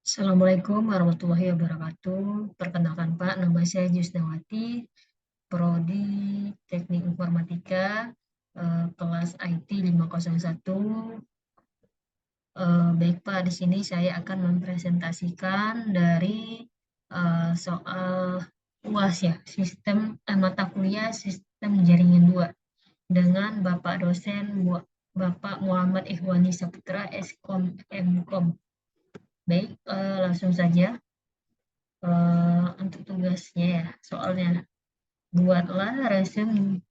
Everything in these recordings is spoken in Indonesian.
Assalamualaikum warahmatullahi wabarakatuh. Perkenalkan Pak, nama saya Jusnawati, Prodi Teknik Informatika, kelas IT 501. Baik Pak, di sini saya akan mempresentasikan dari soal UAS ya, mata kuliah Sistem Jaringan 2 dengan Bapak dosen Bapak Muhammad Ikhwani Saputra, Eskom Mkom. Baik, langsung saja. Untuk tugasnya ya, soalnya buatlah resume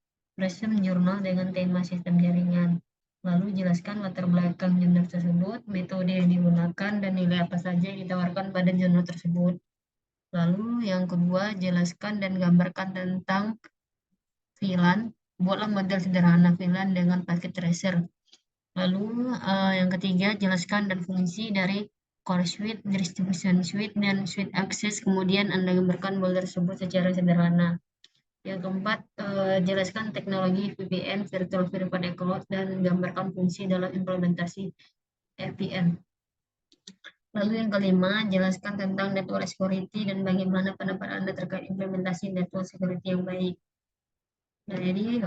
jurnal dengan tema sistem jaringan. Lalu jelaskan latar belakang jurnal tersebut, metode yang digunakan, dan nilai apa saja yang ditawarkan pada jurnal tersebut. Lalu yang kedua, jelaskan dan gambarkan tentang VLAN. Buatlah model sederhana VLAN dengan paket tracer. Lalu yang ketiga, jelaskan dan fungsi dari core switch, distribution switch, dan switch access. Kemudian Anda gambarkan model tersebut secara sederhana. Yang keempat, jelaskan teknologi VPN, Virtual Private Network, dan gambarkan fungsi dalam implementasi VPN. Lalu yang kelima, jelaskan tentang network security dan bagaimana pendapat Anda terkait implementasi network security yang baik. Nah, jadi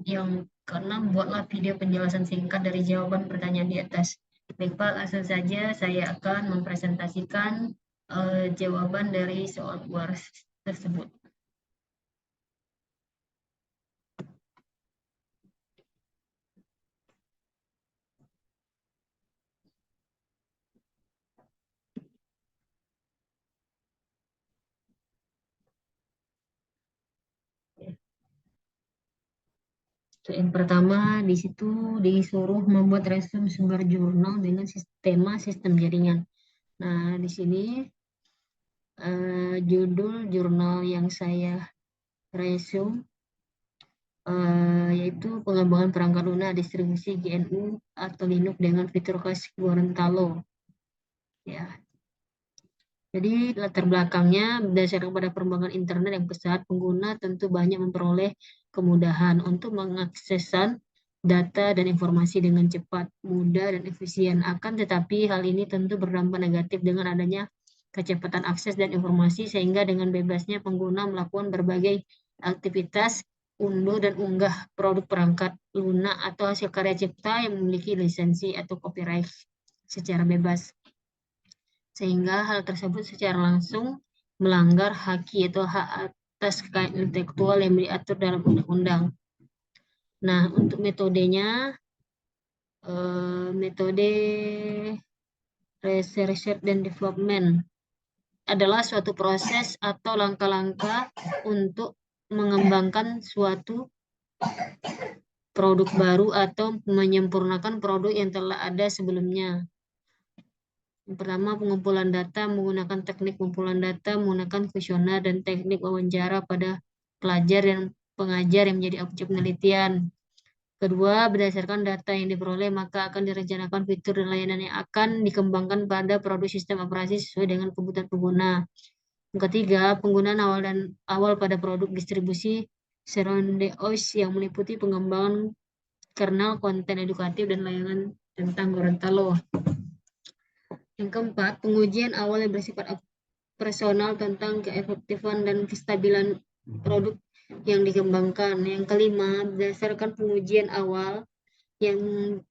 yang keenam, buatlah video penjelasan singkat dari jawaban pertanyaan di atas. Baik Pak, langsung saja saya akan mempresentasikan jawaban dari soal UAS tersebut. Yang pertama, di situ disuruh membuat resume sumber jurnal dengan tema sistem jaringan. Nah, di sini judul jurnal yang saya resume yaitu pengembangan perangkat lunak distribusi GNU atau Linux dengan fitur khas Gorontalo. Ya, jadi latar belakangnya berdasarkan pada perkembangan internet yang pesat, pengguna tentu banyak memperoleh kemudahan untuk mengaksesan data dan informasi dengan cepat, mudah, dan efisien. Akan tetapi hal ini tentu berdampak negatif dengan adanya kecepatan akses dan informasi, sehingga dengan bebasnya pengguna melakukan berbagai aktivitas unduh dan unggah produk perangkat lunak atau hasil karya cipta yang memiliki lisensi atau copyright secara bebas. Sehingga hal tersebut secara langsung melanggar hak atau hak atas kekayaan intelektual yang diatur dalam undang-undang. Nah, untuk metodenya, metode research dan development adalah suatu proses atau langkah-langkah untuk mengembangkan suatu produk baru atau menyempurnakan produk yang telah ada sebelumnya. Yang pertama, pengumpulan data menggunakan teknik pengumpulan data, menggunakan kuesioner dan teknik wawancara pada pelajar dan pengajar yang menjadi objek penelitian. Kedua, berdasarkan data yang diperoleh, maka akan direncanakan fitur dan layanan yang akan dikembangkan pada produk sistem operasi sesuai dengan kebutuhan pengguna. Yang ketiga, penggunaan awal pada produk distribusi Surround OS yang meliputi pengembangan kernel, konten edukatif, dan layanan tentang Gorontalo. Yang keempat, pengujian awal yang bersifat personal tentang keefektifan dan kestabilan produk yang dikembangkan. Yang kelima, berdasarkan pengujian awal yang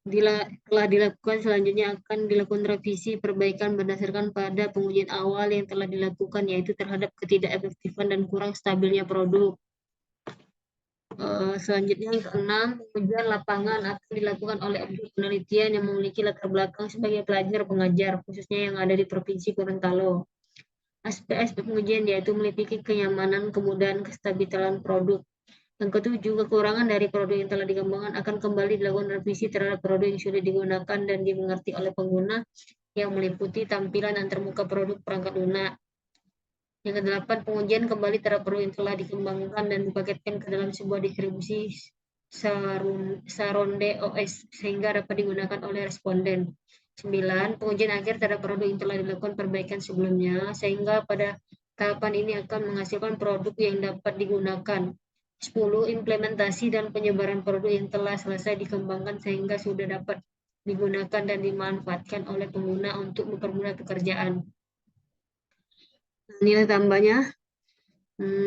telah dilakukan, selanjutnya akan dilakukan revisi perbaikan berdasarkan pada pengujian awal yang telah dilakukan, yaitu terhadap ketidakefektifan dan kurang stabilnya produk. Selanjutnya yang keenam, pengujian lapangan akan dilakukan oleh objek penelitian yang memiliki latar belakang sebagai pelajar pengajar, khususnya yang ada di Provinsi Gorontalo. Aspek-aspek pengujian yaitu meliputi kenyamanan, kemudahan, kestabilan produk. Yang ketujuh, kekurangan dari produk yang telah dikembangkan akan kembali dilakukan revisi terhadap produk yang sudah digunakan dan dimengerti oleh pengguna, yang meliputi tampilan antarmuka produk perangkat lunak. Yang kedelapan, pengujian kembali terhadap produk yang telah dikembangkan dan dipaketkan ke dalam sebuah distribusi Saronde OS sehingga dapat digunakan oleh responden. 9. Pengujian akhir terhadap produk yang telah dilakukan perbaikan sebelumnya sehingga pada tahapan ini akan menghasilkan produk yang dapat digunakan. 10. Implementasi dan penyebaran produk yang telah selesai dikembangkan sehingga sudah dapat digunakan dan dimanfaatkan oleh pengguna untuk mempermudah pekerjaan. Nilai tambahnya,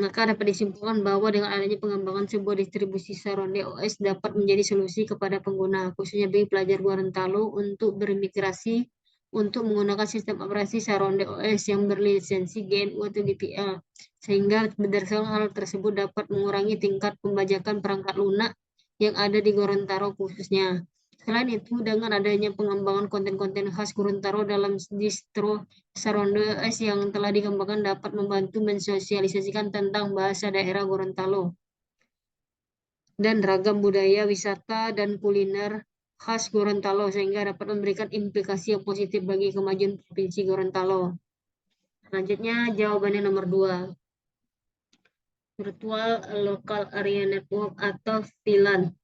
maka dapat disimpulkan bahwa dengan adanya pengembangan sebuah distribusi Saronde OS dapat menjadi solusi kepada pengguna, khususnya bagi pelajar Gorontalo untuk bermigrasi untuk menggunakan sistem operasi Saronde OS yang berlisensi GNU atau GPL, sehingga berdasarkan hal tersebut dapat mengurangi tingkat pembajakan perangkat lunak yang ada di Gorontalo khususnya. Selain itu, dengan adanya pengembangan konten-konten khas Gorontalo dalam distro Saronde OS yang telah dikembangkan dapat membantu mensosialisasikan tentang bahasa daerah Gorontalo dan ragam budaya, wisata, dan kuliner khas Gorontalo sehingga dapat memberikan implikasi yang positif bagi kemajuan Provinsi Gorontalo. Selanjutnya jawabannya nomor 2. Virtual Local Area Network atau VLAN.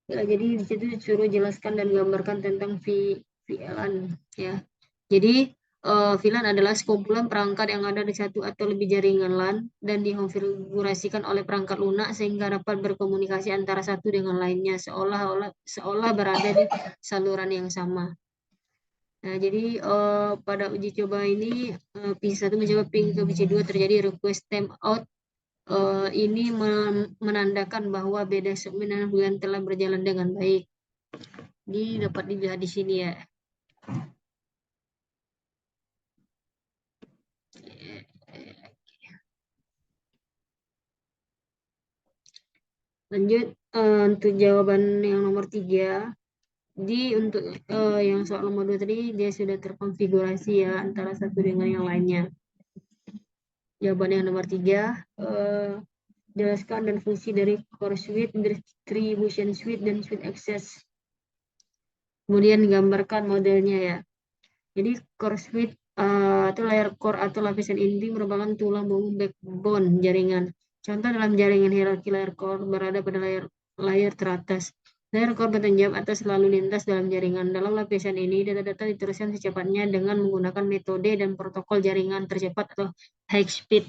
Ya, jadi di situ disuruh jelaskan dan gambarkan tentang VLAN ya. Jadi VLAN adalah sekumpulan perangkat yang ada di satu atau lebih jaringan LAN dan dikonfigurasikan oleh perangkat lunak sehingga dapat berkomunikasi antara satu dengan lainnya seolah berada di saluran yang sama. Nah, jadi pada uji coba ini P1 mencoba ping ke P2 terjadi request timeout. Ini menandakan bahwa beda segmen bulan telah berjalan dengan baik. Ini dapat dilihat di sini ya. Lanjut untuk jawaban yang nomor 3. Jadi untuk yang soal nomor 2 tadi dia sudah terkonfigurasi ya antara satu dengan yang lainnya. Jawaban yang nomor 3. Jelaskan dan fungsi dari core suite, distribution suite, dan suite access. Kemudian gambarkan modelnya ya. Jadi core suite atau layer core atau lapisan inti merupakan tulang punggung backbone jaringan. Contoh dalam jaringan hierarki layer core berada pada layer teratas. Layer core bertanggung jawab atas lalu lintas dalam jaringan. Dalam lapisan ini, data-data diteruskan secepatnya dengan menggunakan metode dan protokol jaringan tercepat atau high speed.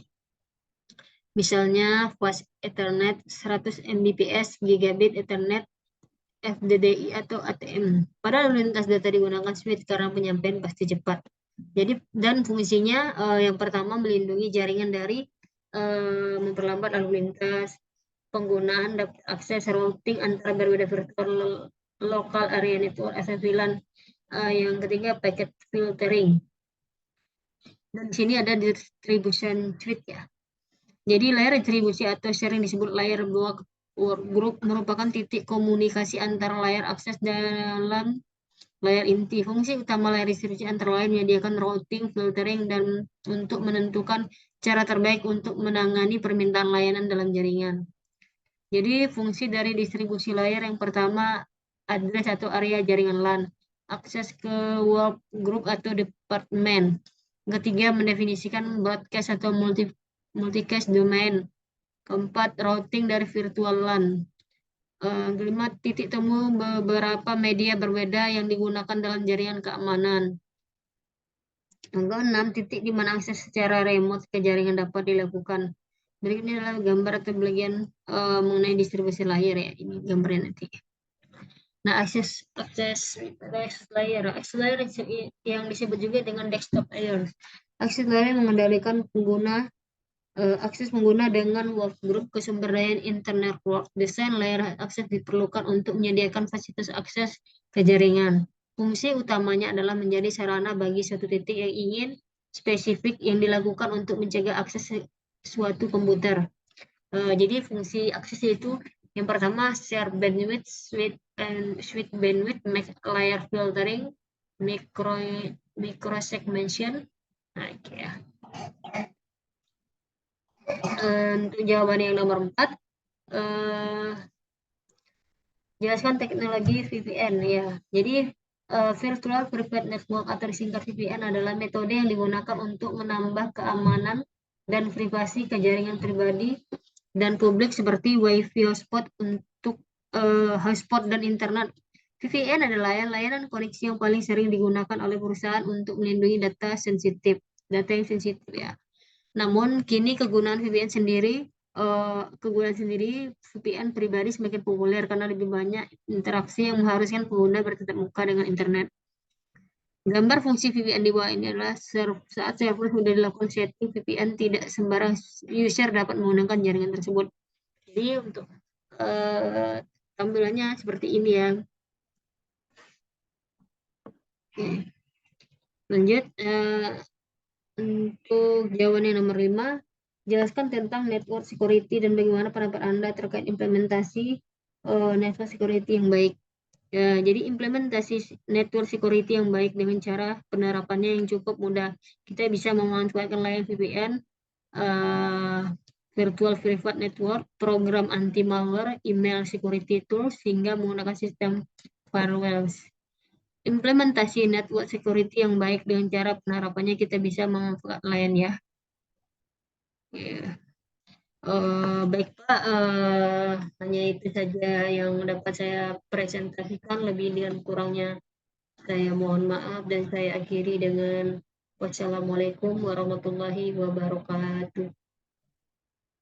Misalnya Fast Ethernet 100 Mbps, Gigabit Ethernet, FDDI atau ATM. Pada lalu lintas data digunakan speed karena penyampaian pasti cepat. Jadi dan fungsinya yang pertama melindungi jaringan dari memperlambat lalu lintas, penggunaan dapat akses routing antara berbeda virtual local area network atau VLAN. Yang ketiga packet filtering. Dan di sini ada distribution suite ya. Jadi layer distribusi atau sering disebut layer block workgroup merupakan titik komunikasi antara layer akses dalam layer inti. Fungsi utama layer distribusi antara lain menyediakan routing, filtering, dan untuk menentukan cara terbaik untuk menangani permintaan layanan dalam jaringan. Jadi fungsi dari distribusi layer yang pertama address atau area jaringan LAN, akses ke workgroup atau departemen. Ketiga mendefinisikan broadcast atau multicast domain. Keempat, routing dari virtual LAN. Kelima, titik temu beberapa media berbeda yang digunakan dalam jaringan keamanan. Keenam, titik di mana akses secara remote ke jaringan dapat dilakukan. Berikut ini adalah gambar atau bagian mengenai distribusi layer ya. Ini gambarnya nanti. Nah, akses layer yang disebut juga dengan desktop layer. Akses layer mengendalikan pengguna akses pengguna dengan workgroup ke sumber daya internet network. Desain layer akses diperlukan untuk menyediakan fasilitas akses ke jaringan. Fungsi utamanya adalah menjadi sarana bagi suatu titik yang ingin spesifik yang dilakukan untuk mencegah akses suatu komputer. Jadi fungsi akses itu yang pertama share bandwidth, switch bandwidth, make layer filtering, micro segmentation. Nah, ya. Untuk jawaban yang nomor 4, jelaskan teknologi VPN ya. Jadi Virtual Private Network atau disingkat VPN adalah metode yang digunakan untuk menambah keamanan dan privasi ke jaringan pribadi dan publik seperti Wi-Fi hotspot untuk hotspot dan internet. VPN adalah layanan koneksi yang paling sering digunakan oleh perusahaan untuk melindungi data yang sensitif ya. Namun kini kegunaan VPN sendiri kegunaan sendiri, VPN pribadi semakin populer karena lebih banyak interaksi yang mengharuskan pengguna bertatap muka dengan internet. Gambar fungsi VPN di bawah ini adalah saat server sudah dilakukan setting VPN, tidak sembarang user dapat menggunakan jaringan tersebut. Jadi untuk tampilannya seperti ini ya. Oke. Lanjut, untuk jawaban yang nomor 5, jelaskan tentang network security dan bagaimana pendapat Anda terkait implementasi network security yang baik. Ya, jadi implementasi network security yang baik dengan cara penerapannya yang cukup mudah. Kita bisa memanfaatkan layanan VPN, virtual private network, program anti-malware, email security tools, hingga menggunakan sistem firewalls. Implementasi network security yang baik dengan cara penerapannya kita bisa memanfaatkan lain ya. Ya. Baik Pak, hanya itu saja yang dapat saya presentasikan. Lebih dan kurangnya saya mohon maaf dan saya akhiri dengan wassalamualaikum warahmatullahi wabarakatuh.